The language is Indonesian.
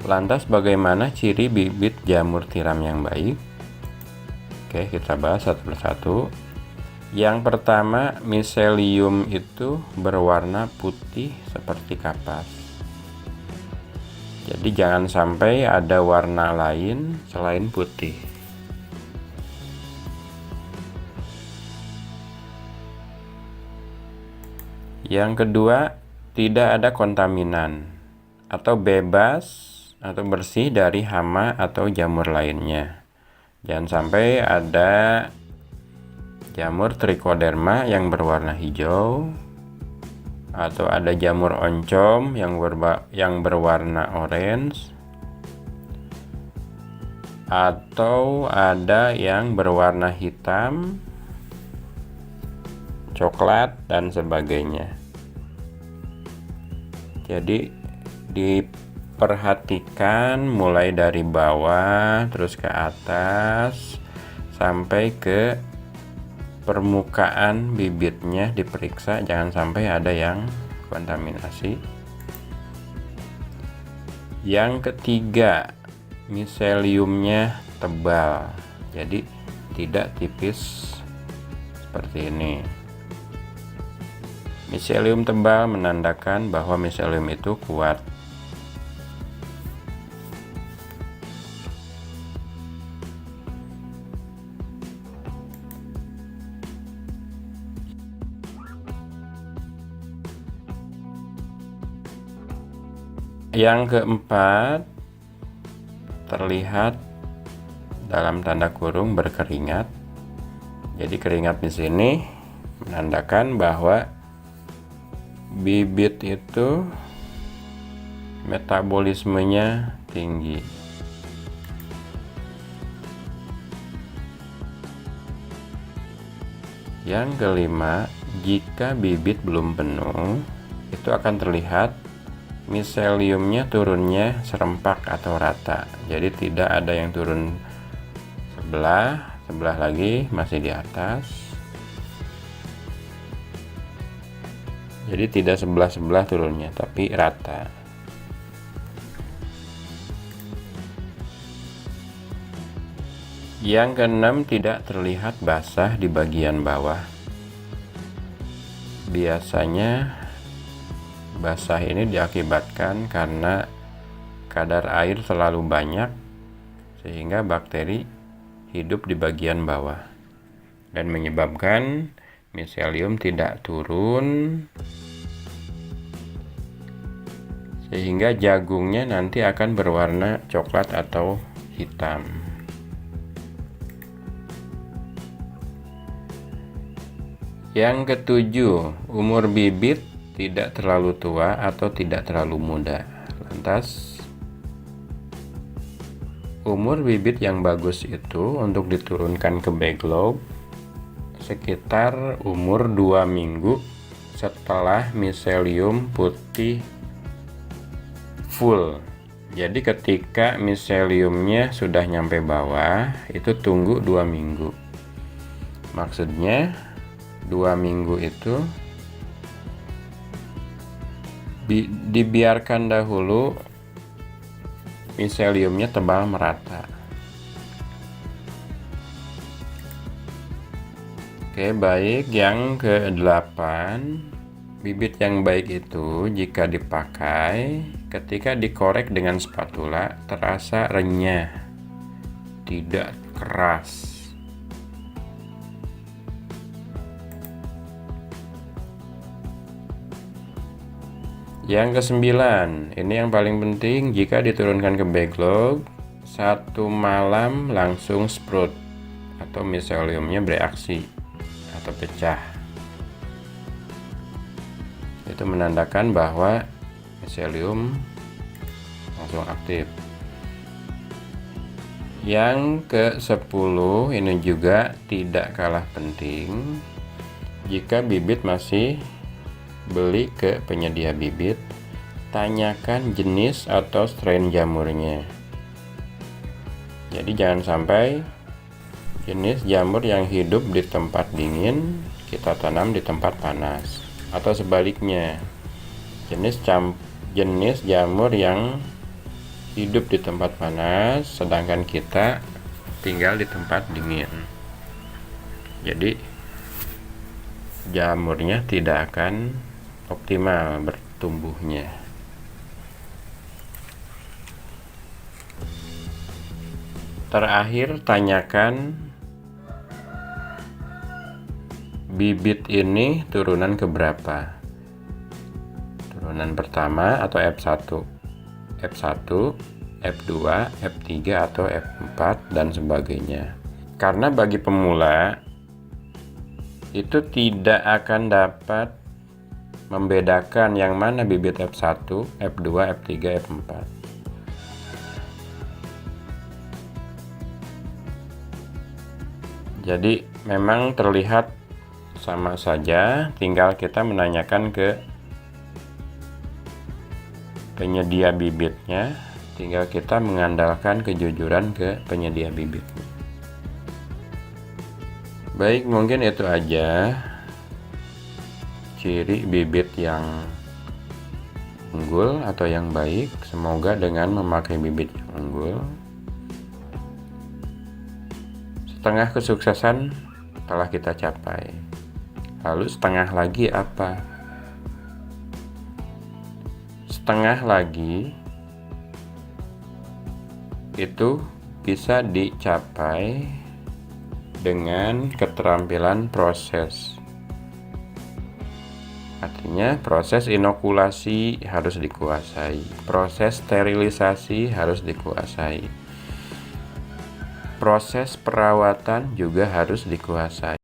Lantas bagaimana ciri bibit jamur tiram yang baik? Oke, kita bahas satu persatu. Yang pertama, miselium itu berwarna putih seperti kapas. Jadi jangan sampai ada warna lain selain putih. Yang kedua, tidak ada kontaminan atau bebas atau bersih dari hama atau jamur lainnya. Jangan sampai ada jamur trichoderma yang berwarna hijau, atau ada jamur oncom yang berwarna orange, atau ada yang berwarna hitam, coklat, dan sebagainya. Jadi diperhatikan mulai dari bawah terus ke atas sampai ke permukaan bibitnya diperiksa, jangan sampai ada yang kontaminasi. Yang ketiga, miseliumnya tebal, jadi tidak tipis seperti ini. Miselium tebal menandakan bahwa miselium itu kuat. Yang keempat, terlihat dalam tanda kurung berkeringat. Jadi keringat di sini menandakan bahwa bibit itu metabolismenya tinggi. Yang kelima, jika bibit belum penuh, itu akan terlihat miseliumnya turunnya serempak atau rata. Jadi tidak ada yang turun sebelah lagi masih di atas. Jadi tidak sebelah turunnya, tapi rata. Yang keenam, tidak terlihat basah di bagian bawah. Biasanya basah ini diakibatkan karena kadar air terlalu banyak sehingga bakteri hidup di bagian bawah dan menyebabkan miselium tidak turun, sehingga jagungnya nanti akan berwarna coklat atau hitam. Yang ketujuh, umur bibit tidak terlalu tua atau tidak terlalu muda. Lantas, umur bibit yang bagus itu untuk diturunkan ke backlog sekitar umur 2 minggu setelah miselium putih full. Jadi ketika miseliumnya sudah nyampe bawah, itu tunggu 2 minggu. Maksudnya 2 minggu itu dibiarkan dahulu miseliumnya tebal merata. Oke, baik. Yang ke-8, bibit yang baik itu jika dipakai ketika dikorek dengan spatula terasa renyah, tidak keras. Yang ke-9, ini yang paling penting, jika diturunkan ke backlog 1 malam langsung sprout atau miseliumnya bereaksi atau pecah. Itu menandakan bahwa miselium langsung aktif. Yang ke-10 ini juga tidak kalah penting. Jika bibit masih beli ke penyedia bibit, tanyakan jenis atau strain jamurnya. Jadi jangan sampai jenis jamur yang hidup di tempat dingin kita tanam di tempat panas, atau sebaliknya, jenis jamur yang hidup di tempat panas, sedangkan kita tinggal di tempat dingin. Jadi jamurnya tidak akan optimal bertumbuhnya. Terakhir, tanyakan bibit ini turunan keberapa. Turunan pertama atau F1, F1, F2, F3 atau F4 dan sebagainya. Karena bagi pemula itu tidak akan dapat membedakan yang mana bibit F1, F2, F3, F4. Jadi memang terlihat sama saja, tinggal kita menanyakan ke penyedia bibitnya, tinggal kita mengandalkan kejujuran ke penyedia bibitnya. Baik, mungkin itu aja ciri bibit yang unggul atau yang baik. Semoga dengan memakai bibit yang unggul, setengah kesuksesan telah kita capai. Lalu setengah lagi apa? Setengah lagi itu bisa dicapai dengan keterampilan proses. Artinya proses inokulasi harus dikuasai, proses sterilisasi harus dikuasai, proses perawatan juga harus dikuasai.